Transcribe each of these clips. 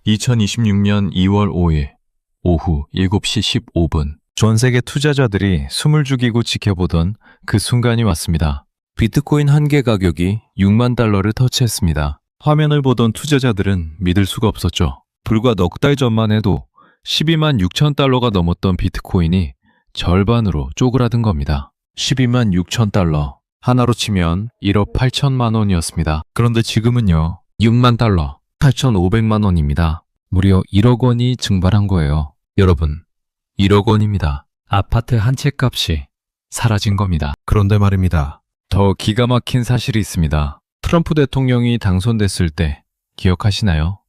2026년 2월 5일 오후 7시 15분 전 세계 투자자들이 숨을 죽이고 지켜보던 그 순간이 왔습니다. 비트코인 한 개 가격이 6만 달러를 터치했습니다. 화면을 보던 투자자들은 믿을 수가 없었죠. 불과 넉 달 전만 해도 12만 6천 달러가 넘었던 비트코인이 절반으로 쪼그라든 겁니다. 12만 6천 달러. 하나로 치면 1억 8천만 원이었습니다. 그런데 지금은요, 6만 달러, 8,500만 원입니다. 무려 1억 원이 증발한 거예요. 여러분, 1억 원입니다. 아파트 한 채 값이 사라진 겁니다. 그런데 말입니다. 더 기가 막힌 사실이 있습니다. 트럼프 대통령이 당선됐을 때 기억하시나요?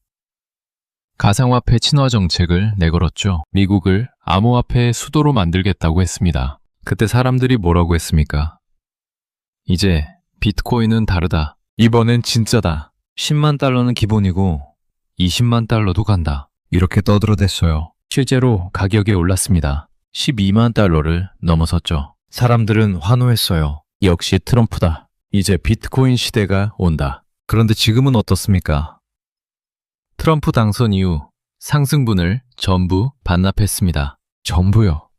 가상화폐 친화 정책을 내걸었죠. 미국을 암호화폐의 수도로 만들겠다고 했습니다. 그때 사람들이 뭐라고 했습니까? 이제 비트코인은 다르다. 이번엔 진짜다. 10만 달러는 기본이고 20만 달러도 간다. 이렇게 떠들어댔어요. 실제로 가격이 올랐습니다. 12만 달러를 넘어섰죠. 사람들은 환호했어요. 역시 트럼프다. 이제 비트코인 시대가 온다. 그런데 지금은 어떻습니까? 트럼프 당선 이후 상승분을 전부 반납했습니다. 전부요.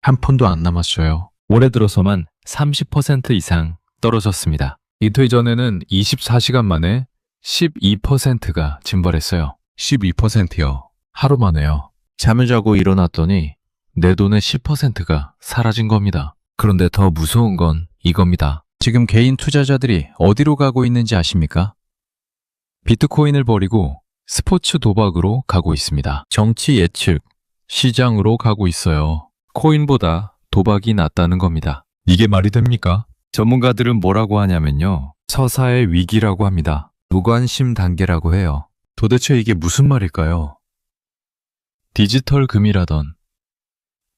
한 푼도 안 남았어요. 올해 들어서만 30% 이상 떨어졌습니다. 이틀 전에는 24시간 만에 12%가 증발했어요. 12%요. 하루 만에요. 잠을 자고 일어났더니 내 돈의 10%가 사라진 겁니다. 그런데 더 무서운 건 이겁니다. 지금 개인 투자자들이 어디로 가고 있는지 아십니까? 비트코인을 버리고 스포츠 도박으로 가고 있습니다. 정치 예측, 시장으로 가고 있어요. 코인보다 도박이 낫다는 겁니다. 이게 말이 됩니까? 전문가들은 뭐라고 하냐면요. 서사의 위기라고 합니다. 무관심 단계라고 해요. 도대체 이게 무슨 말일까요? 디지털 금이라던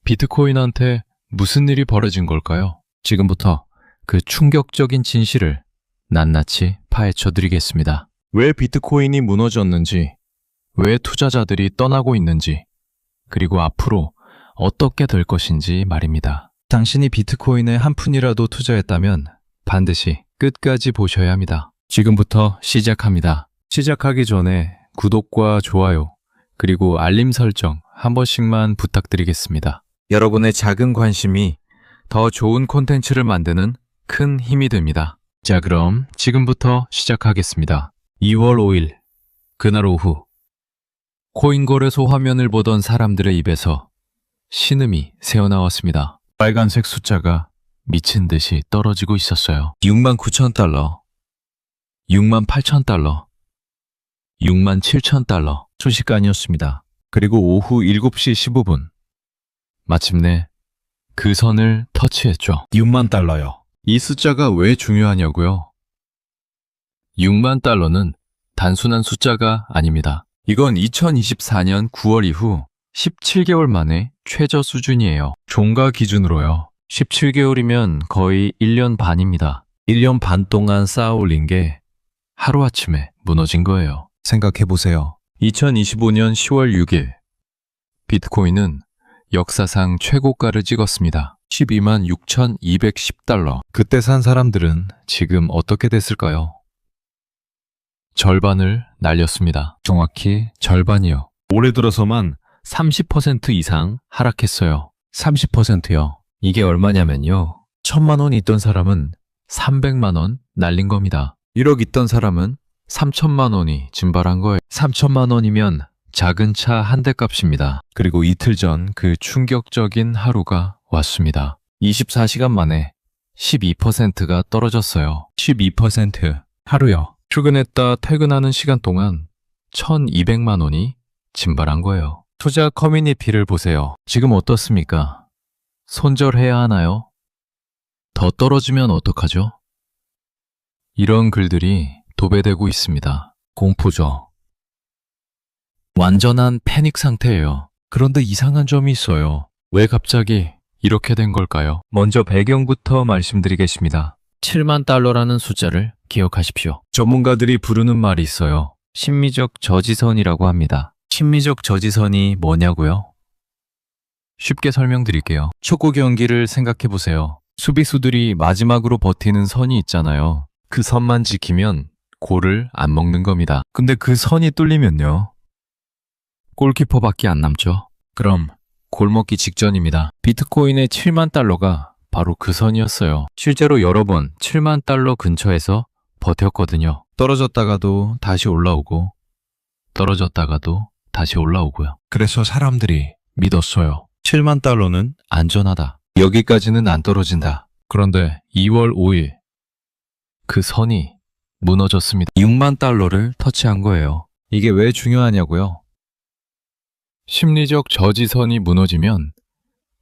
비트코인한테 무슨 일이 벌어진 걸까요? 지금부터 그 충격적인 진실을 낱낱이 파헤쳐 드리겠습니다. 왜 비트코인이 무너졌는지, 왜 투자자들이 떠나고 있는지, 그리고 앞으로 어떻게 될 것인지 말입니다. 당신이 비트코인에 한 푼이라도 투자했다면 반드시 끝까지 보셔야 합니다. 지금부터 시작합니다. 시작하기 전에 구독과 좋아요, 그리고 알림 설정 한 번씩만 부탁드리겠습니다. 여러분의 작은 관심이 더 좋은 콘텐츠를 만드는 큰 힘이 됩니다. 자, 그럼 지금부터 시작하겠습니다. 2월 5일, 그날 오후, 코인거래소 화면을 보던 사람들의 입에서 신음이 새어나왔습니다. 빨간색 숫자가 미친 듯이 떨어지고 있었어요. 6만 9천 달러, 6만 8천 달러, 6만 7천 달러, 순식간이었습니다. 그리고 오후 7시 15분, 마침내 그 선을 터치했죠. 6만 달러요. 이 숫자가 왜 중요하냐고요? 6만 달러는 단순한 숫자가 아닙니다. 이건 2024년 9월 이후 17개월 만에 최저 수준이에요. 종가 기준으로요. 17개월이면 거의 1년 반입니다. 1년 반 동안 쌓아 올린 게 하루아침에 무너진 거예요. 생각해보세요. 2025년 10월 6일, 비트코인은 역사상 최고가를 찍었습니다. 12만 6,210달러. 그때 산 사람들은 지금 어떻게 됐을까요? 절반을 날렸습니다. 정확히 절반이요. 올해 들어서만 30% 이상 하락했어요. 30%요. 이게 얼마냐면요. 1,000만 원 있던 사람은 300만 원 날린 겁니다. 1억 있던 사람은 3천만 원이 증발한 거예요. 3천만 원이면 작은 차 한 대 값입니다. 그리고 이틀 전 그 충격적인 하루가 왔습니다. 24시간 만에 12%가 떨어졌어요. 12% 하루요. 출근했다 퇴근하는 시간 동안 1,200만 원이 증발한 거예요. 투자 커뮤니티를 보세요. 지금 어떻습니까? 손절해야 하나요? 더 떨어지면 어떡하죠? 이런 글들이 도배되고 있습니다. 공포죠. 완전한 패닉 상태예요. 그런데 이상한 점이 있어요. 왜 갑자기 이렇게 된 걸까요? 먼저 배경부터 말씀드리겠습니다. 7만 달러라는 숫자를 기억하십시오. 전문가들이 부르는 말이 있어요. 심리적 저지선이라고 합니다. 심리적 저지선이 뭐냐고요? 쉽게 설명드릴게요. 축구 경기를 생각해보세요. 수비수들이 마지막으로 버티는 선이 있잖아요. 그 선만 지키면 골을 안 먹는 겁니다. 근데 그 선이 뚫리면요. 골키퍼밖에 안 남죠. 그럼 골먹기 직전입니다. 비트코인의 7만 달러가 바로 그 선이었어요. 실제로 여러 번 7만 달러 근처에서 버텼거든요. 떨어졌다가도 다시 올라오고 떨어졌다가도 다시 올라오고요. 그래서 사람들이 믿었어요. 7만 달러는 안전하다. 여기까지는 안 떨어진다. 그런데 2월 5일 그 선이 무너졌습니다. 6만 달러를 터치한 거예요. 이게 왜 중요하냐고요? 심리적 저지선이 무너지면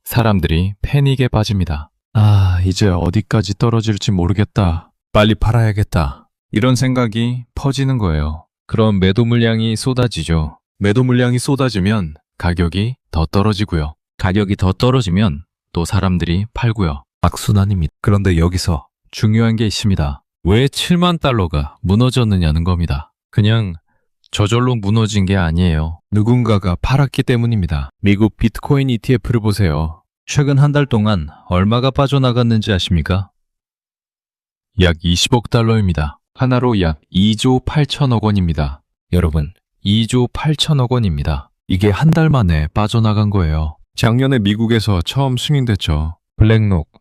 사람들이 패닉에 빠집니다. 아, 이제 어디까지 떨어질지 모르겠다. 빨리 팔아야겠다. 이런 생각이 퍼지는 거예요. 그럼 매도 물량이 쏟아지죠. 매도 물량이 쏟아지면 가격이 더 떨어지고요. 가격이 더 떨어지면 또 사람들이 팔고요. 악순환입니다. 그런데 여기서 중요한 게 있습니다. 왜 7만 달러가 무너졌느냐는 겁니다. 그냥 저절로 무너진 게 아니에요. 누군가가 팔았기 때문입니다. 미국 비트코인 ETF를 보세요. 최근 한 달 동안 얼마가 빠져나갔는지 아십니까? 약 20억 달러입니다. 하나로 약 2조 8천억 원입니다. 여러분, 2조 8천억 원입니다. 이게 한 달 만에 빠져나간 거예요. 작년에 미국에서 처음 승인됐죠. 블랙록,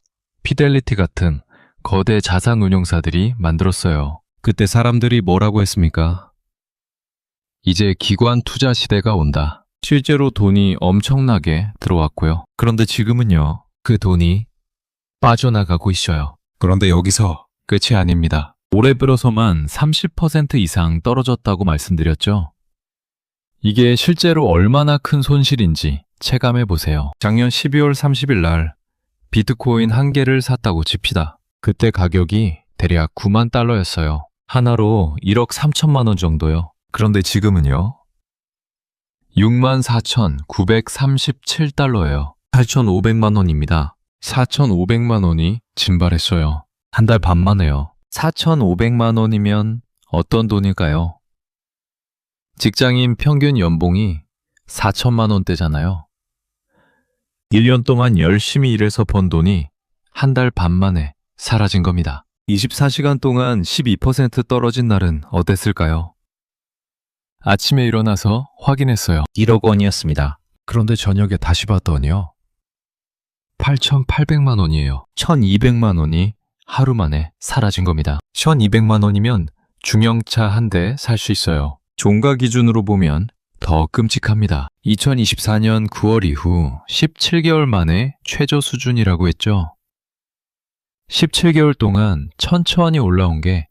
피델리티 같은 거대 자산 운용사들이 만들었어요. 그때 사람들이 뭐라고 했습니까? 이제 기관 투자 시대가 온다. 실제로 돈이 엄청나게 들어왔고요. 그런데 지금은요, 그 돈이 빠져나가고 있어요. 그런데 여기서 끝이 아닙니다. 올해 들어서만 30% 이상 떨어졌다고 말씀드렸죠. 이게 실제로 얼마나 큰 손실인지 체감해 보세요. 작년 12월 30일 날 비트코인 한 개를 샀다고 칩시다. 그때 가격이 대략 9만 달러였어요. 하나로 1억 3천만 원 정도요. 그런데 지금은요? 64,937달러예요. 8,500만 원입니다. 4,500만 원이 증발했어요. 한 달 반 만에요. 4,500만 원이면 어떤 돈일까요? 직장인 평균 연봉이 4천만 원대잖아요. 1년 동안 열심히 일해서 번 돈이 한 달 반 만에 사라진 겁니다. 24시간 동안 12% 떨어진 날은 어땠을까요? 아침에 일어나서 확인했어요. 1억 원이었습니다. 그런데 저녁에 다시 봤더니요. 8,800만 원이에요. 1,200만 원이 하루 만에 사라진 겁니다. 1,200만 원이면 중형차 한 대 살 수 있어요. 종가 기준으로 보면 더 끔찍합니다. 2024년 9월 이후 17개월 만에 최저 수준이라고 했죠. 17개월 동안 천천히 올라온 게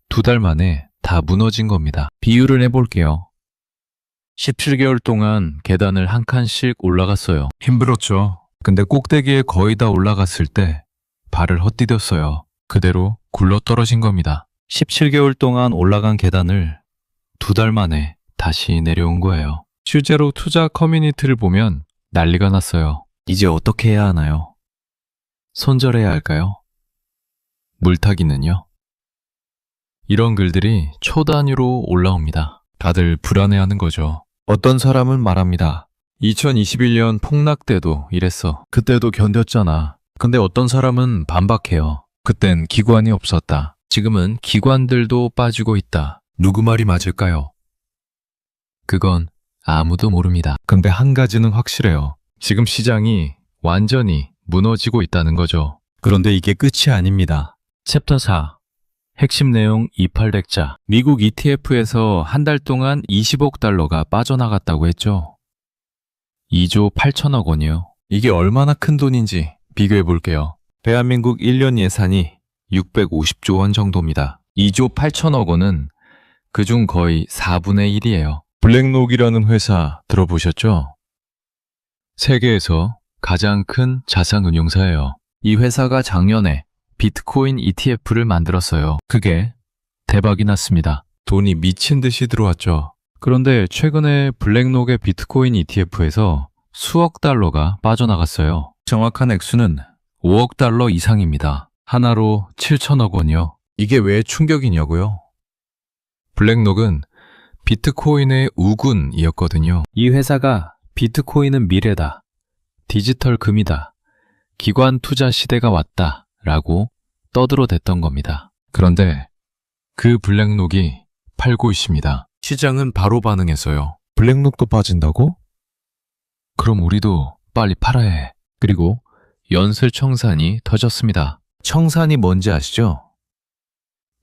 2달 만에 다 무너진 겁니다. 비유를 해볼게요. 17개월 동안 계단을 한 칸씩 올라갔어요. 힘들었죠. 근데 꼭대기에 거의 다 올라갔을 때 발을 헛디뎠어요. 그대로 굴러떨어진 겁니다. 17개월 동안 올라간 계단을 2달 만에 다시 내려온 거예요. 실제로 투자 커뮤니티를 보면 난리가 났어요. 이제 어떻게 해야 하나요? 손절해야 할까요? 물타기는요? 이런 글들이 초 단위로 올라옵니다. 다들 불안해하는 거죠. 어떤 사람은 말합니다. 2021년 폭락 때도 이랬어. 그때도 견뎠잖아. 근데 어떤 사람은 반박해요. 그땐 기관이 없었다. 지금은 기관들도 빠지고 있다. 누구 말이 맞을까요? 그건 아무도 모릅니다. 근데 한 가지는 확실해요. 지금 시장이 완전히 무너지고 있다는 거죠. 그런데 이게 끝이 아닙니다. 챕터 4. 핵심 내용 2800자. 미국 ETF에서 한 달 동안 20억 달러가 빠져나갔다고 했죠. 2조 8천억 원이요. 이게 얼마나 큰 돈인지 비교해 볼게요. 대한민국 1년 예산이 650조 원 정도입니다. 2조 8천억 원은 그중 거의 4분의 1이에요. 블랙록이라는 회사 들어보셨죠? 세계에서 가장 큰 자산운용사예요. 이 회사가 작년에 비트코인 ETF를 만들었어요. 그게 대박이 났습니다. 돈이 미친 듯이 들어왔죠. 그런데 최근에 블랙록의 비트코인 ETF에서 수억 달러가 빠져나갔어요. 정확한 액수는 5억 달러 이상입니다. 하나로 7천억 원이요. 이게 왜 충격이냐고요? 블랙록은 비트코인의 우군이었거든요. 이 회사가 비트코인은 미래다, 디지털 금이다, 기관 투자 시대가 왔다 라고 떠들어댔던 겁니다. 그런데 그 블랙록이 팔고 있습니다. 시장은 바로 반응했어요. 블랙록도 빠진다고? 그럼 우리도 빨리 팔아야 해. 그리고 연쇄 청산이 터졌습니다. 청산이 뭔지 아시죠?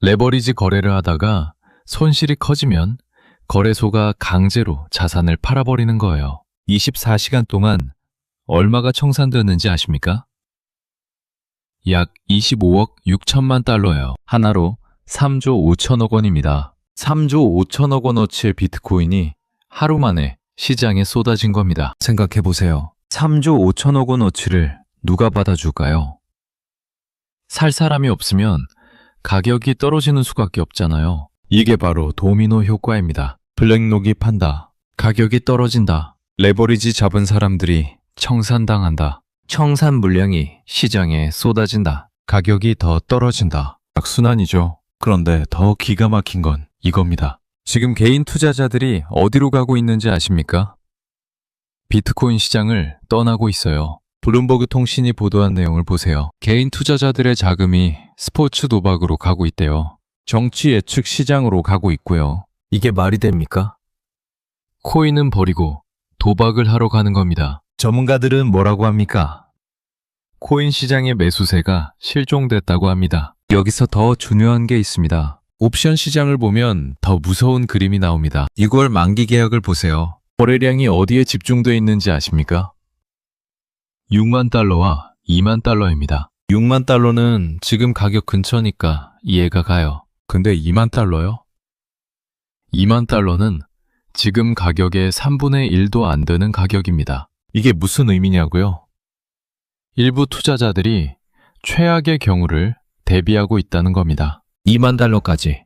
레버리지 거래를 하다가 손실이 커지면 거래소가 강제로 자산을 팔아버리는 거예요. 24시간 동안 얼마가 청산되었는지 아십니까? 약 25억 6천만 달러예요. 하나로 3조 5천억 원입니다. 3조 5천억 원어치의 비트코인이 하루 만에 시장에 쏟아진 겁니다. 생각해보세요. 3조 5천억 원어치를 누가 받아줄까요? 살 사람이 없으면 가격이 떨어지는 수밖에 없잖아요. 이게 바로 도미노 효과입니다. 블랙록이 판다. 가격이 떨어진다. 레버리지 잡은 사람들이 청산당한다. 청산 물량이 시장에 쏟아진다. 가격이 더 떨어진다. 악순환이죠. 그런데 더 기가 막힌 건 이겁니다. 지금 개인 투자자들이 어디로 가고 있는지 아십니까? 비트코인 시장을 떠나고 있어요. 블룸버그 통신이 보도한 내용을 보세요. 개인 투자자들의 자금이 스포츠 도박으로 가고 있대요. 정치 예측 시장으로 가고 있고요. 이게 말이 됩니까? 코인은 버리고 도박을 하러 가는 겁니다. 전문가들은 뭐라고 합니까? 코인 시장의 매수세가 실종됐다고 합니다. 여기서 더 중요한 게 있습니다. 옵션 시장을 보면 더 무서운 그림이 나옵니다. 이걸 만기 계약을 보세요. 거래량이 어디에 집중되어 있는지 아십니까? 6만 달러와 2만 달러입니다. 6만 달러는 지금 가격 근처니까 이해가 가요. 근데 2만 달러요? 2만 달러는 지금 가격의 3분의 1도 안 되는 가격입니다. 이게 무슨 의미냐고요? 일부 투자자들이 최악의 경우를 대비하고 있다는 겁니다. 2만 달러까지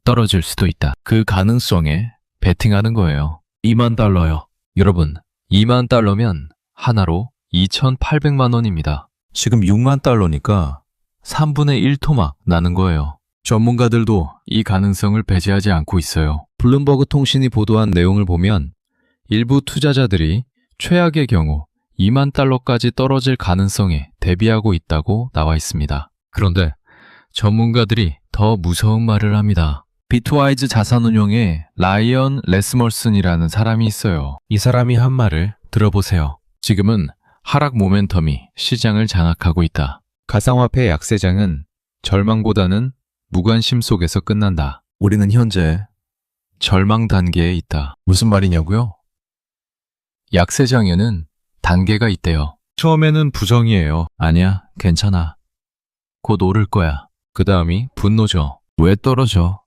떨어질 수도 있다. 그 가능성에 베팅하는 거예요. 2만 달러요. 여러분, 2만 달러면 하나로 2,800만 원입니다. 지금 6만 달러니까 3분의 1 토막 나는 거예요. 전문가들도 이 가능성을 배제하지 않고 있어요. 블룸버그 통신이 보도한 내용을 보면 일부 투자자들이 최악의 경우 2만 달러까지 떨어질 가능성에 대비하고 있다고 나와 있습니다. 그런데 전문가들이 더 무서운 말을 합니다. 비트와이즈 자산운용의 라이언 레스멀슨이라는 사람이 있어요. 이 사람이 한 말을 들어보세요. 지금은 하락 모멘텀이 시장을 장악하고 있다. 가상화폐 약세장은 절망보다는 무관심 속에서 끝난다. 우리는 현재 절망 단계에 있다. 무슨 말이냐고요? 약세장에는 단계가 있대요. 처음에는 부정이에요. 아니야, 괜찮아. 곧 오를 거야. 그 다음이 분노죠. 왜 떨어져?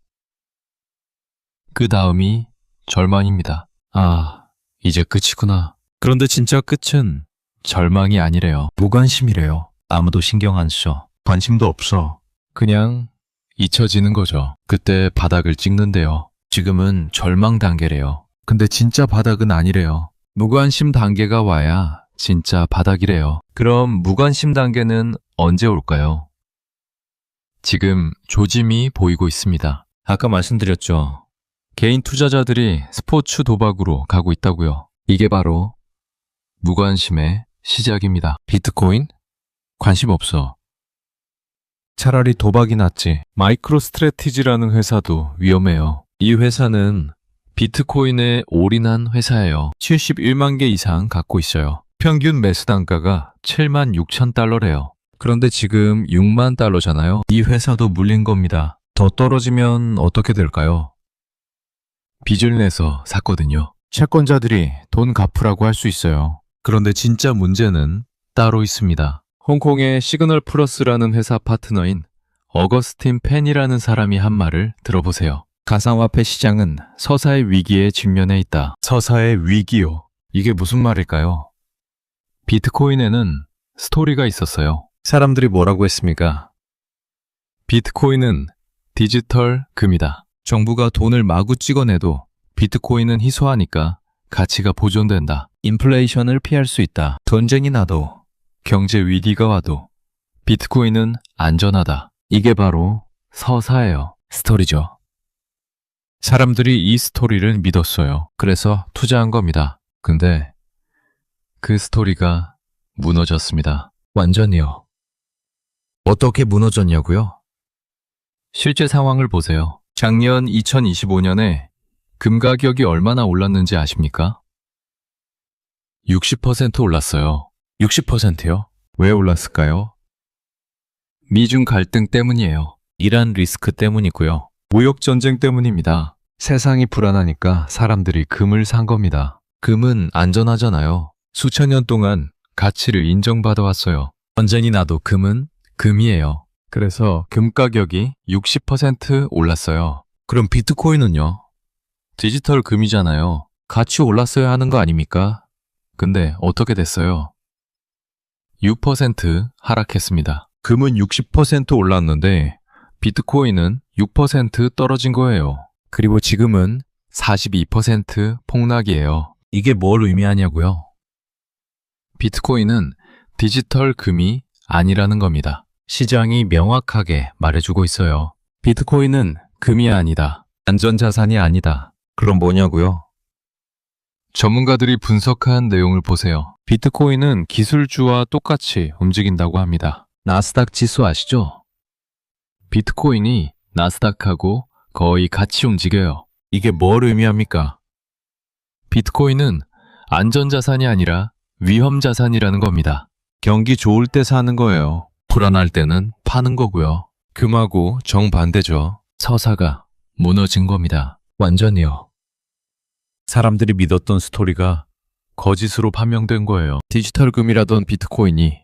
그 다음이 절망입니다. 아, 이제 끝이구나. 그런데 진짜 끝은 절망이 아니래요. 무관심이래요. 아무도 신경 안 써. 관심도 없어. 그냥 잊혀지는 거죠. 그때 바닥을 찍는데요. 지금은 절망 단계래요. 근데 진짜 바닥은 아니래요. 무관심 단계가 와야 진짜 바닥이래요. 그럼 무관심 단계는 언제 올까요? 지금 조짐이 보이고 있습니다. 아까 말씀드렸죠. 개인 투자자들이 스포츠 도박으로 가고 있다고요. 이게 바로 무관심의 시작입니다. 비트코인? 관심 없어. 차라리 도박이 낫지. 마이크로스트래티지라는 회사도 위험해요. 이 회사는 비트코인에 올인한 회사예요. 71만 개 이상 갖고 있어요. 평균 매수 단가가 7만 6천 달러래요. 그런데 지금 6만 달러잖아요. 이 회사도 물린 겁니다. 더 떨어지면 어떻게 될까요? 빚을 내서 샀거든요. 채권자들이 돈 갚으라고 할 수 있어요. 그런데 진짜 문제는 따로 있습니다. 홍콩의 시그널 플러스라는 회사 파트너인 어거스틴 펜이라는 사람이 한 말을 들어보세요. 가상화폐 시장은 서사의 위기에 직면해 있다. 서사의 위기요? 이게 무슨 말일까요? 비트코인에는 스토리가 있었어요. 사람들이 뭐라고 했습니까? 비트코인은 디지털 금이다. 정부가 돈을 마구 찍어내도 비트코인은 희소하니까 가치가 보존된다. 인플레이션을 피할 수 있다. 전쟁이 나도 경제 위기가 와도 비트코인은 안전하다. 이게 바로 서사예요. 스토리죠. 사람들이 이 스토리를 믿었어요. 그래서 투자한 겁니다. 근데 그 스토리가 무너졌습니다. 완전히요. 어떻게 무너졌냐고요? 실제 상황을 보세요. 작년 2025년에 금 가격이 얼마나 올랐는지 아십니까? 60% 올랐어요. 60%요? 왜 올랐을까요? 미중 갈등 때문이에요. 이란 리스크 때문이고요. 무역 전쟁 때문입니다. 세상이 불안하니까 사람들이 금을 산 겁니다. 금은 안전하잖아요. 수천 년 동안 가치를 인정받아 왔어요. 언제니 나도 금은 금이에요. 그래서 금 가격이 60% 올랐어요. 그럼 비트코인은요? 디지털 금이잖아요. 같이 올랐어야 하는 거 아닙니까? 근데 어떻게 됐어요? 6% 하락했습니다. 금은 60% 올랐는데 비트코인은 6% 떨어진 거예요. 그리고 지금은 42% 폭락이에요. 이게 뭘 의미하냐고요? 비트코인은 디지털 금이 아니라는 겁니다. 시장이 명확하게 말해주고 있어요. 비트코인은 금이 아니다. 안전자산이 아니다. 그럼 뭐냐고요? 전문가들이 분석한 내용을 보세요. 비트코인은 기술주와 똑같이 움직인다고 합니다. 나스닥 지수 아시죠? 비트코인이 나스닥하고 거의 같이 움직여요. 이게 뭘 의미합니까? 비트코인은 안전자산이 아니라 위험자산이라는 겁니다. 경기 좋을 때 사는 거예요. 불안할 때는 파는 거고요. 금하고 정반대죠. 서사가 무너진 겁니다. 완전히요. 사람들이 믿었던 스토리가 거짓으로 판명된 거예요. 디지털 금이라던 비트코인이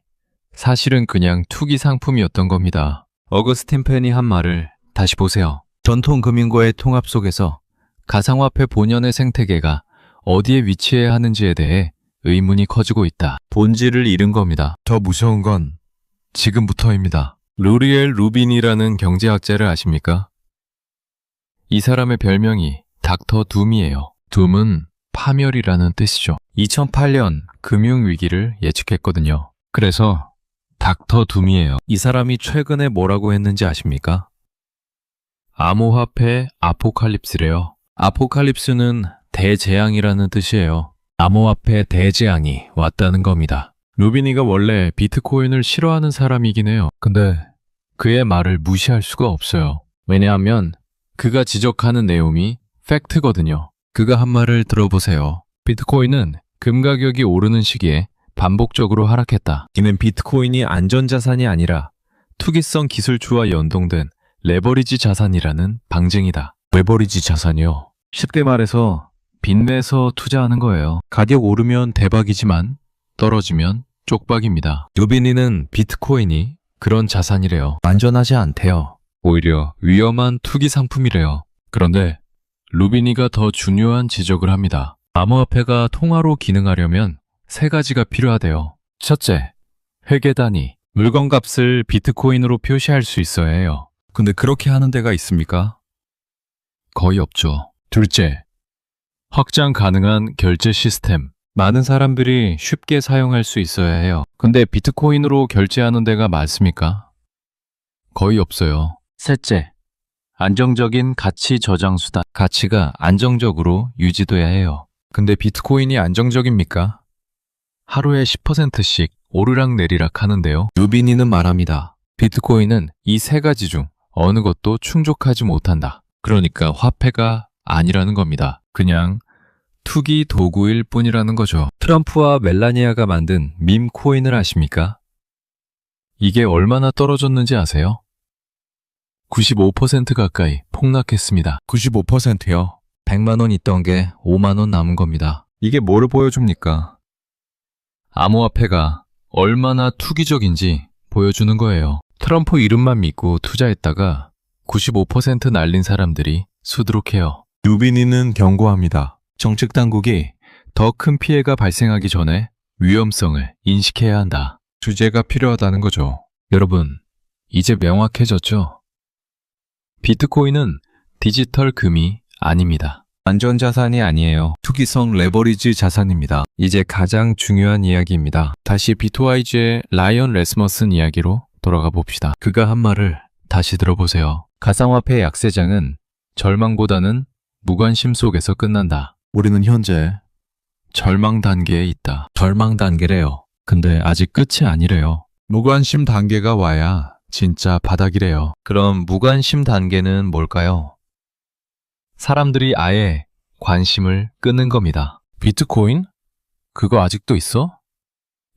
사실은 그냥 투기 상품이었던 겁니다. 어거스틴 펜이 한 말을 다시 보세요. 전통 금융과의 통합 속에서 가상화폐 본연의 생태계가 어디에 위치해야 하는지에 대해 의문이 커지고 있다. 본질을 잃은 겁니다. 더 무서운 건 지금부터입니다. 루리엘 루빈이라는 경제학자를 아십니까? 이 사람의 별명이 닥터 둠이에요. 둠은 파멸이라는 뜻이죠. 2008년 금융위기를 예측했거든요. 그래서 닥터 둠이에요. 이 사람이 최근에 뭐라고 했는지 아십니까? 암호화폐 아포칼립스래요. 아포칼립스는 대재앙이라는 뜻이에요. 암호화폐 대재앙이 왔다는 겁니다. 루비니가 원래 비트코인을 싫어하는 사람이긴 해요. 근데 그의 말을 무시할 수가 없어요. 왜냐하면 그가 지적하는 내용이 팩트거든요. 그가 한 말을 들어보세요. 비트코인은 금 가격이 오르는 시기에 반복적으로 하락했다. 이는 비트코인이 안전자산이 아니라 투기성 기술주와 연동된 레버리지 자산이라는 방증이다. 레버리지 자산이요? 쉽게 말해서 빚내서 투자하는 거예요. 가격 오르면 대박이지만 떨어지면 쪽박입니다. 루비니는 비트코인이 그런 자산이래요. 안전하지 않대요. 오히려 위험한 투기 상품이래요. 그런데 루비니가 더 중요한 지적을 합니다. 암호화폐가 통화로 기능하려면 세 가지가 필요하대요. 첫째, 회계 단위. 물건값을 비트코인으로 표시할 수 있어야 해요. 근데 그렇게 하는 데가 있습니까? 거의 없죠. 둘째, 확장 가능한 결제 시스템. 많은 사람들이 쉽게 사용할 수 있어야 해요. 근데 비트코인으로 결제하는 데가 많습니까? 거의 없어요. 셋째, 안정적인 가치 저장 수단. 가치가 안정적으로 유지돼야 해요. 근데 비트코인이 안정적입니까? 하루에 10%씩 오르락내리락 하는데요. 루비니는 말합니다. 비트코인은 이 세 가지 중 어느 것도 충족하지 못한다. 그러니까 화폐가 아니라는 겁니다. 그냥 투기 도구일 뿐이라는 거죠. 트럼프와 멜라니아가 만든 밈 코인을 아십니까? 이게 얼마나 떨어졌는지 아세요? 95% 가까이 폭락했습니다. 95%요? 100만 원 있던 게 5만 원 남은 겁니다. 이게 뭐를 보여줍니까? 암호화폐가 얼마나 투기적인지 보여주는 거예요. 트럼프 이름만 믿고 투자했다가 95% 날린 사람들이 수두룩해요. 루비니는 경고합니다. 정책 당국이 더 큰 피해가 발생하기 전에 위험성을 인식해야 한다. 주제가 필요하다는 거죠. 여러분, 이제 명확해졌죠? 비트코인은 디지털 금이 아닙니다. 안전자산이 아니에요. 투기성 레버리지 자산입니다. 이제 가장 중요한 이야기입니다. 다시 비트와이즈의 라이언 레스머슨 이야기로 돌아가 봅시다. 그가 한 말을 다시 들어보세요. 가상화폐 약세장은 절망보다는 무관심 속에서 끝난다. 우리는 현재 절망 단계에 있다. 절망 단계래요. 근데 아직 끝이 아니래요. 무관심 단계가 와야 진짜 바닥이래요. 그럼 무관심 단계는 뭘까요? 사람들이 아예 관심을 끄는 겁니다. 비트코인? 그거 아직도 있어?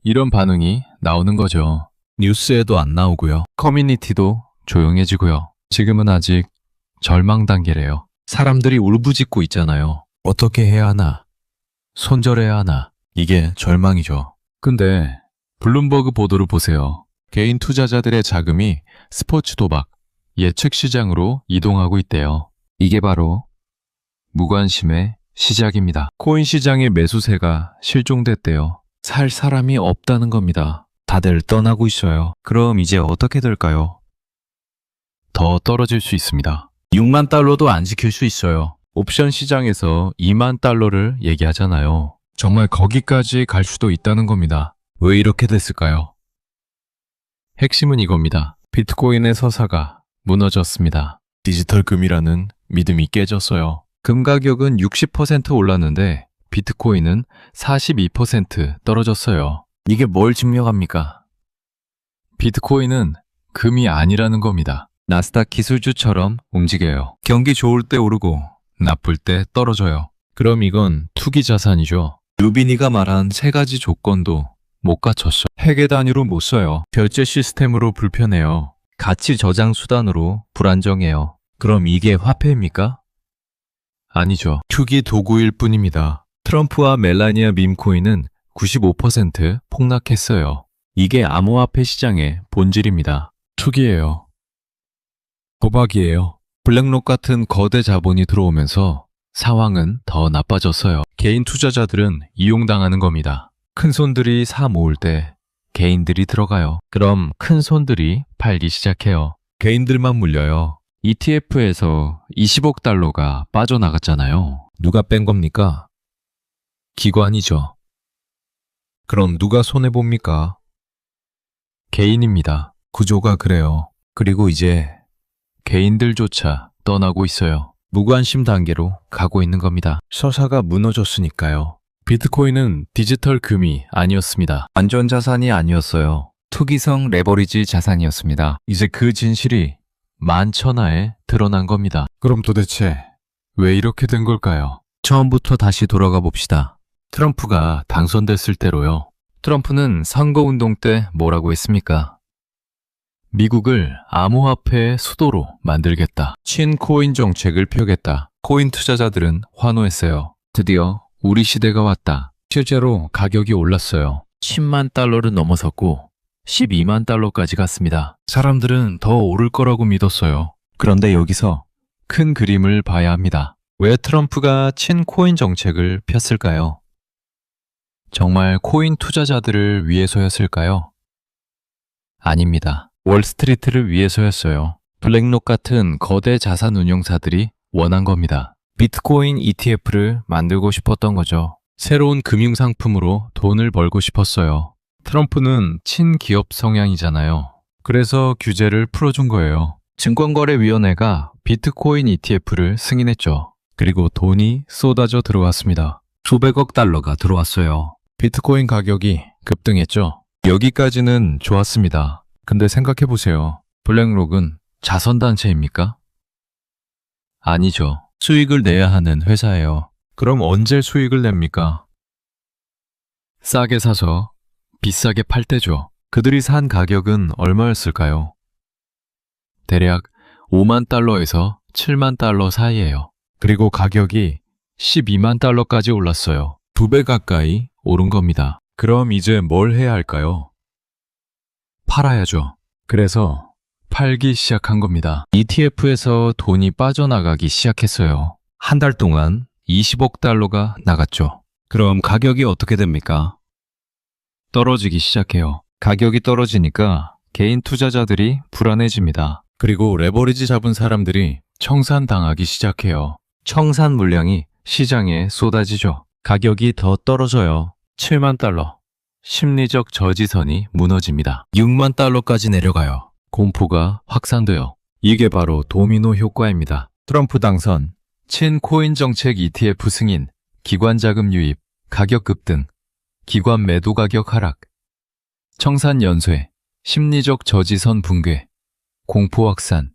이런 반응이 나오는 거죠. 뉴스에도 안 나오고요. 커뮤니티도 조용해지고요. 지금은 아직 절망 단계래요. 사람들이 울부짖고 있잖아요. 어떻게 해야 하나? 손절해야 하나? 이게 절망이죠. 근데 블룸버그 보도를 보세요. 개인 투자자들의 자금이 스포츠 도박, 예측 시장으로 이동하고 있대요. 이게 바로 무관심의 시작입니다. 코인 시장의 매수세가 실종됐대요. 살 사람이 없다는 겁니다. 다들 떠나고 있어요. 그럼 이제 어떻게 될까요? 더 떨어질 수 있습니다. 6만 달러도 안 지킬 수 있어요. 옵션 시장에서 2만 달러를 얘기하잖아요. 정말 거기까지 갈 수도 있다는 겁니다. 왜 이렇게 됐을까요? 핵심은 이겁니다. 비트코인의 서사가 무너졌습니다. 디지털 금이라는 믿음이 깨졌어요. 금 가격은 60% 올랐는데 비트코인은 42% 떨어졌어요. 이게 뭘 증명합니까? 비트코인은 금이 아니라는 겁니다. 나스닥 기술주처럼 움직여요. 경기 좋을 때 오르고 나쁠 때 떨어져요. 그럼 이건 투기 자산이죠. 루비니가 말한 세 가지 조건도 못 갖췄어. 회계 단위로 못 써요. 결제 시스템으로 불편해요. 가치 저장 수단으로 불안정해요. 그럼 이게 화폐입니까? 아니죠. 투기 도구일 뿐입니다. 트럼프와 멜라니아 밈 코인은 95% 폭락했어요. 이게 암호화폐 시장의 본질입니다. 투기예요. 도박이에요. 블랙록 같은 거대 자본이 들어오면서 상황은 더 나빠졌어요. 개인 투자자들은 이용당하는 겁니다. 큰 손들이 사 모을 때 개인들이 들어가요. 그럼 큰 손들이 팔기 시작해요. 개인들만 물려요. ETF에서 20억 달러가 빠져나갔잖아요. 누가 뺀 겁니까? 기관이죠. 그럼 누가 손해봅니까? 개인입니다. 구조가 그래요. 그리고 이제 개인들조차 떠나고 있어요. 무관심 단계로 가고 있는 겁니다. 서사가 무너졌으니까요. 비트코인은 디지털 금이 아니었습니다. 안전자산이 아니었어요. 투기성 레버리지 자산이었습니다. 이제 그 진실이 만천하에 드러난 겁니다. 그럼 도대체 왜 이렇게 된 걸까요? 처음부터 다시 돌아가 봅시다. 트럼프가 당선됐을 때로요. 트럼프는 선거운동 때 뭐라고 했습니까? 미국을 암호화폐의 수도로 만들겠다. 친코인 정책을 펴겠다. 코인 투자자들은 환호했어요. 드디어 우리 시대가 왔다. 실제로 가격이 올랐어요. 10만 달러를 넘어섰고 12만 달러까지 갔습니다. 사람들은 더 오를 거라고 믿었어요. 그런데 여기서 큰 그림을 봐야 합니다. 왜 트럼프가 친코인 정책을 폈을까요? 정말 코인 투자자들을 위해서였을까요? 아닙니다. 월스트리트를 위해서였어요. 블랙록 같은 거대 자산 운용사들이 원한 겁니다. 비트코인 ETF를 만들고 싶었던 거죠. 새로운 금융상품으로 돈을 벌고 싶었어요. 트럼프는 친기업 성향이잖아요. 그래서 규제를 풀어준 거예요. 증권거래위원회가 비트코인 ETF를 승인했죠. 그리고 돈이 쏟아져 들어왔습니다. 수백억 달러가 들어왔어요. 비트코인 가격이 급등했죠. 여기까지는 좋았습니다. 근데 생각해보세요. 블랙록은 자선단체입니까? 아니죠. 수익을 내야 하는 회사예요. 그럼 언제 수익을 냅니까? 싸게 사서 비싸게 팔 때죠. 그들이 산 가격은 얼마였을까요? 대략 5만 달러에서 7만 달러 사이예요. 그리고 가격이 12만 달러까지 올랐어요. 2배 가까이 오른 겁니다. 그럼 이제 뭘 해야 할까요? 팔아야죠. 그래서 팔기 시작한 겁니다. ETF에서 돈이 빠져나가기 시작했어요. 한 달 동안 20억 달러가 나갔죠. 그럼 가격이 어떻게 됩니까? 떨어지기 시작해요. 가격이 떨어지니까 개인 투자자들이 불안해집니다. 그리고 레버리지 잡은 사람들이 청산당하기 시작해요. 청산 물량이 시장에 쏟아지죠. 가격이 더 떨어져요. 7만 달러. 심리적 저지선이 무너집니다. 6만 달러까지 내려가요. 공포가 확산돼요. 이게 바로 도미노 효과입니다. 트럼프 당선, 친코인 정책 ETF 승인, 기관 자금 유입, 가격 급등, 기관 매도 가격 하락, 청산 연쇄, 심리적 저지선 붕괴, 공포 확산,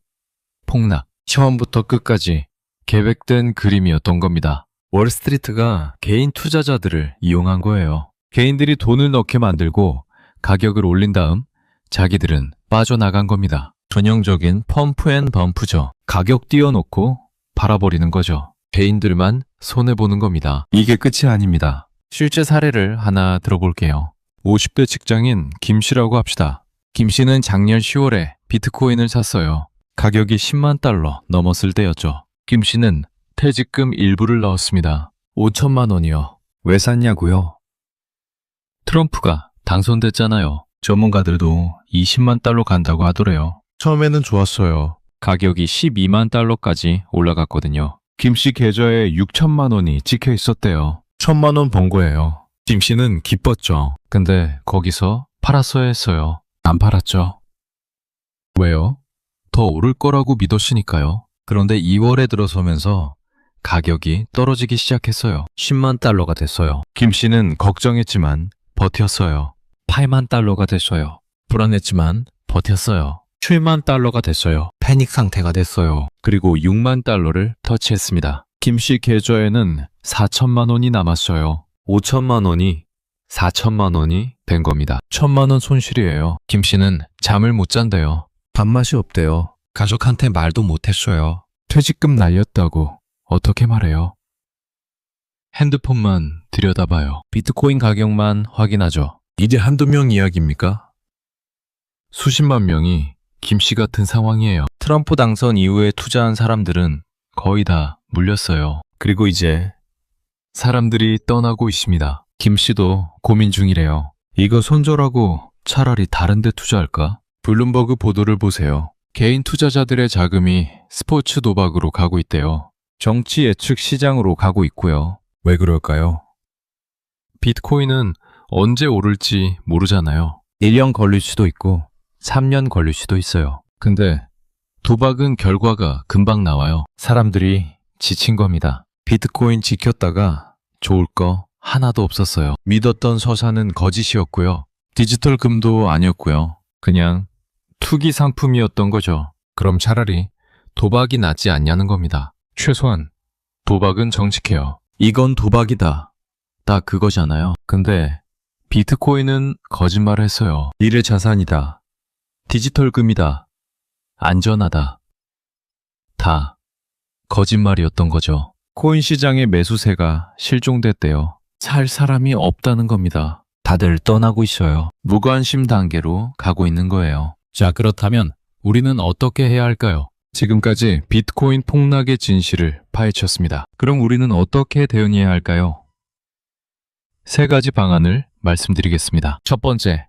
폭락. 처음부터 끝까지 계획된 그림이었던 겁니다. 월스트리트가 개인 투자자들을 이용한 거예요. 개인들이 돈을 넣게 만들고 가격을 올린 다음 자기들은 빠져나간 겁니다. 전형적인 펌프 앤 범프죠. 가격 띄워놓고 팔아버리는 거죠. 개인들만 손해보는 겁니다. 이게 끝이 아닙니다. 실제 사례를 하나 들어볼게요. 50대 직장인 김 씨라고 합시다. 김 씨는 작년 10월에 비트코인을 샀어요. 가격이 10만 달러 넘었을 때였죠. 김 씨는 퇴직금 일부를 넣었습니다. 5천만 원이요. 왜 샀냐고요? 트럼프가 당선됐잖아요. 전문가들도 20만 달러 간다고 하더래요. 처음에는 좋았어요. 가격이 12만 달러까지 올라갔거든요. 김 씨 계좌에 6천만 원이 찍혀 있었대요. 1,000만 원 번 거예요. 김 씨는 기뻤죠. 근데 거기서 팔았어야 했어요. 안 팔았죠. 왜요? 더 오를 거라고 믿었으니까요. 그런데 2월에 들어서면서 가격이 떨어지기 시작했어요. 10만 달러가 됐어요. 김 씨는 걱정했지만 버텼어요. 8만 달러가 됐어요. 불안했지만 버텼어요. 7만 달러가 됐어요. 패닉 상태가 됐어요. 그리고 6만 달러를 터치했습니다. 김 씨 계좌에는 4천만 원이 남았어요. 5천만 원이 4천만 원이 된 겁니다. 1,000만 원 손실이에요. 김 씨는 잠을 못 잔대요. 밥맛이 없대요. 가족한테 말도 못했어요. 퇴직금 날렸다고 어떻게 말해요? 핸드폰만 들여다봐요. 비트코인 가격만 확인하죠. 이제 한두 명 이야기입니까? 수십만 명이 김 씨 같은 상황이에요. 트럼프 당선 이후에 투자한 사람들은 거의 다 물렸어요. 그리고 이제 사람들이 떠나고 있습니다. 김 씨도 고민 중이래요. 이거 손절하고 차라리 다른 데 투자할까? 블룸버그 보도를 보세요. 개인 투자자들의 자금이 스포츠 도박으로 가고 있대요. 정치 예측 시장으로 가고 있고요. 왜 그럴까요? 비트코인은 언제 오를지 모르잖아요. 1년 걸릴 수도 있고 3년 걸릴 수도 있어요. 근데 도박은 결과가 금방 나와요. 사람들이 지친 겁니다. 비트코인 지켰다가 좋을 거 하나도 없었어요. 믿었던 서사는 거짓이었고요. 디지털 금도 아니었고요. 그냥 투기 상품이었던 거죠. 그럼 차라리 도박이 낫지 않냐는 겁니다. 최소한 도박은 정직해요. 이건 도박이다. 딱 그거잖아요. 근데 비트코인은 거짓말을 했어요. 미래 자산이다. 디지털 금이다. 안전하다. 다 거짓말이었던 거죠. 코인 시장의 매수세가 실종됐대요. 살 사람이 없다는 겁니다. 다들 떠나고 있어요. 무관심 단계로 가고 있는 거예요. 자, 그렇다면 우리는 어떻게 해야 할까요? 지금까지 비트코인 폭락의 진실을 파헤쳤습니다. 그럼 우리는 어떻게 대응해야 할까요? 세 가지 방안을 말씀드리겠습니다. 첫 번째,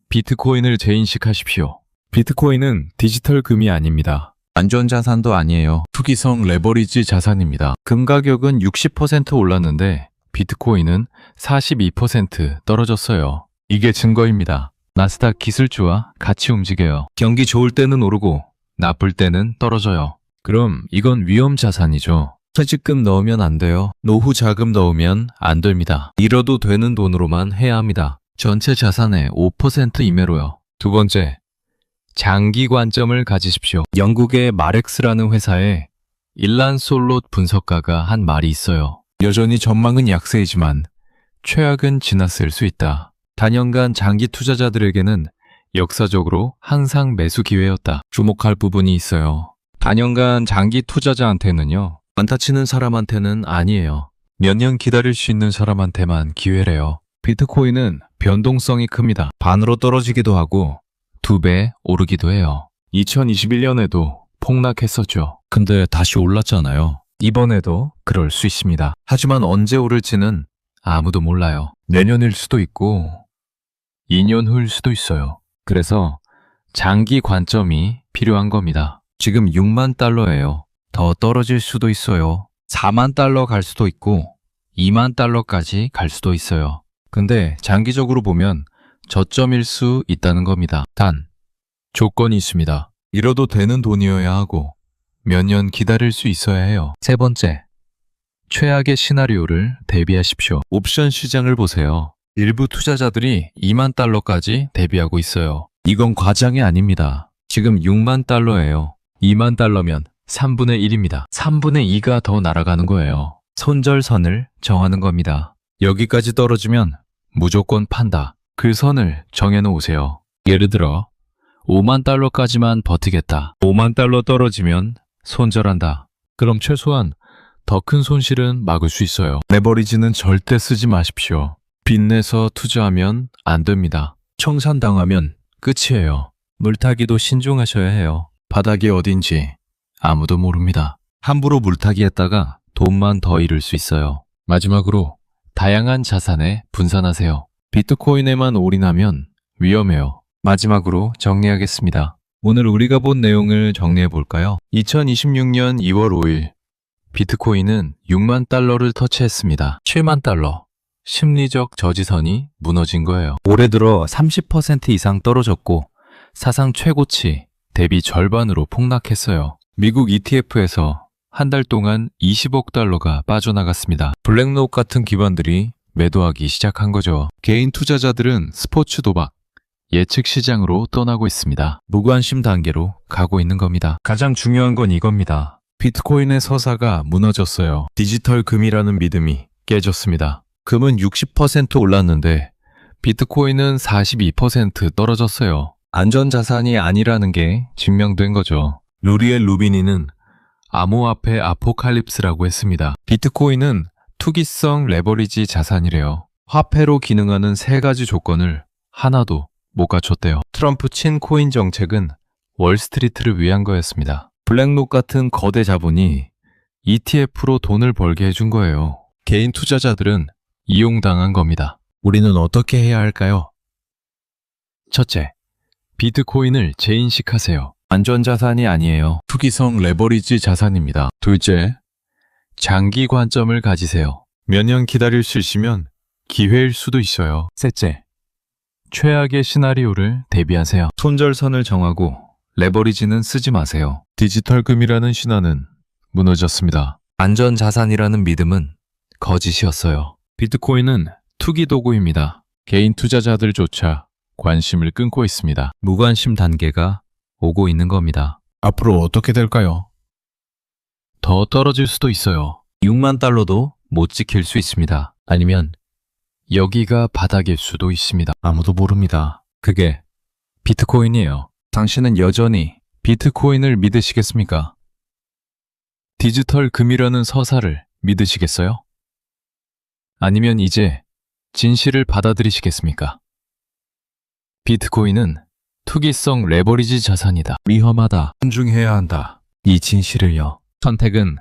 비트코인을 재인식하십시오. 비트코인은 디지털 금이 아닙니다. 안전자산도 아니에요. 투기성 레버리지 자산입니다. 금 가격은 60% 올랐는데 비트코인은 42% 떨어졌어요. 이게 증거입니다. 나스닥 기술주와 같이 움직여요. 경기 좋을 때는 오르고 나쁠 때는 떨어져요. 그럼 이건 위험 자산이죠. 퇴직금 넣으면 안 돼요. 노후 자금 넣으면 안 됩니다. 잃어도 되는 돈으로만 해야 합니다. 전체 자산의 5% 이내로요. 두 번째, 장기 관점을 가지십시오. 영국의 마렉스라는 회사에 일란 솔롯 분석가가 한 말이 있어요. 여전히 전망은 약세이지만 최악은 지났을 수 있다. 단연간 장기 투자자들에게는 역사적으로 항상 매수 기회였다. 주목할 부분이 있어요. 단연간 장기 투자자한테는요. 안타 치는 사람한테는 아니에요. 몇 년 기다릴 수 있는 사람한테만 기회래요. 비트코인은 변동성이 큽니다. 반으로 떨어지기도 하고 2배 오르기도 해요. 2021년에도 폭락했었죠. 근데 다시 올랐잖아요. 이번에도 그럴 수 있습니다. 하지만 언제 오를지는 아무도 몰라요. 내년일 수도 있고 2년 후일 수도 있어요. 그래서 장기 관점이 필요한 겁니다. 지금 6만 달러예요. 더 떨어질 수도 있어요. 4만 달러 갈 수도 있고 2만 달러까지 갈 수도 있어요. 근데 장기적으로 보면 저점일 수 있다는 겁니다. 단, 조건이 있습니다. 잃어도 되는 돈이어야 하고 몇 년 기다릴 수 있어야 해요. 세 번째, 최악의 시나리오를 대비하십시오. 옵션 시장을 보세요. 일부 투자자들이 2만 달러까지 대비하고 있어요. 이건 과장이 아닙니다. 지금 6만 달러예요. 2만 달러면 3분의 1입니다. 3분의 2가 더 날아가는 거예요. 손절선을 정하는 겁니다. 여기까지 떨어지면 무조건 판다. 그 선을 정해놓으세요. 예를 들어 5만 달러까지만 버티겠다. 5만 달러 떨어지면 손절한다. 그럼 최소한 더 큰 손실은 막을 수 있어요. 레버리지는 절대 쓰지 마십시오. 빚내서 투자하면 안 됩니다. 청산당하면 끝이에요. 물타기도 신중하셔야 해요. 바닥이 어딘지 아무도 모릅니다. 함부로 물타기 했다가 돈만 더 잃을 수 있어요. 마지막으로 다양한 자산에 분산하세요. 비트코인에만 올인하면 위험해요. 마지막으로 정리하겠습니다. 오늘 우리가 본 내용을 정리해 볼까요? 2026년 2월 5일 비트코인은 6만 달러를 터치했습니다. 7만 달러. 심리적 저지선이 무너진 거예요. 올해 들어 30% 이상 떨어졌고 사상 최고치 대비 절반으로 폭락했어요. 미국 ETF에서 한 달 동안 20억 달러가 빠져나갔습니다. 블랙록 같은 기관들이 매도하기 시작한 거죠. 개인 투자자들은 스포츠 도박, 예측 시장으로 떠나고 있습니다. 무관심 단계로 가고 있는 겁니다. 가장 중요한 건 이겁니다. 비트코인의 서사가 무너졌어요. 디지털 금이라는 믿음이 깨졌습니다. 금은 60% 올랐는데 비트코인은 42% 떨어졌어요. 안전자산이 아니라는 게 증명된 거죠. 루리엘 루비니는 암호화폐 아포칼립스라고 했습니다. 비트코인은 투기성 레버리지 자산이래요. 화폐로 기능하는 3가지 조건을 하나도 못 갖췄대요. 트럼프 친 코인 정책은 월스트리트를 위한 거였습니다. 블랙록 같은 거대 자본이 ETF로 돈을 벌게 해준 거예요. 개인 투자자들은 이용당한 겁니다. 우리는 어떻게 해야 할까요? 첫째, 비트코인을 재인식하세요. 안전자산이 아니에요. 투기성 레버리지 자산입니다. 둘째, 장기 관점을 가지세요. 몇 년 기다릴 수 있으면 기회일 수도 있어요. 셋째, 최악의 시나리오를 대비하세요. 손절선을 정하고 레버리지는 쓰지 마세요. 디지털 금이라는 신화는 무너졌습니다. 안전자산이라는 믿음은 거짓이었어요. 비트코인은 투기 도구입니다. 개인 투자자들조차 관심을 끊고 있습니다. 무관심 단계가 오고 있는 겁니다. 앞으로 어떻게 될까요? 더 떨어질 수도 있어요. 6만 달러도 못 지킬 수 있습니다. 아니면 여기가 바닥일 수도 있습니다. 아무도 모릅니다. 그게 비트코인이에요. 당신은 여전히 비트코인을 믿으시겠습니까? 디지털 금이라는 서사를 믿으시겠어요? 아니면 이제 진실을 받아들이시겠습니까? 비트코인은 투기성 레버리지 자산이다. 위험하다. 존중해야 한다. 이 진실을요. 선택은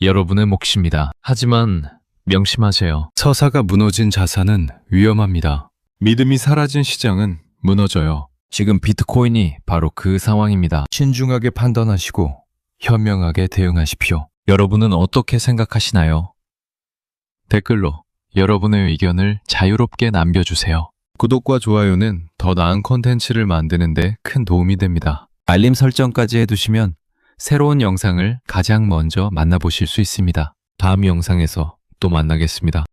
여러분의 몫입니다. 하지만 명심하세요. 서사가 무너진 자산은 위험합니다. 믿음이 사라진 시장은 무너져요. 지금 비트코인이 바로 그 상황입니다. 신중하게 판단하시고 현명하게 대응하십시오. 여러분은 어떻게 생각하시나요? 댓글로 여러분의 의견을 자유롭게 남겨주세요. 구독과 좋아요는 더 나은 콘텐츠를 만드는 데 큰 도움이 됩니다. 알림 설정까지 해두시면 새로운 영상을 가장 먼저 만나보실 수 있습니다. 다음 영상에서 또 만나겠습니다.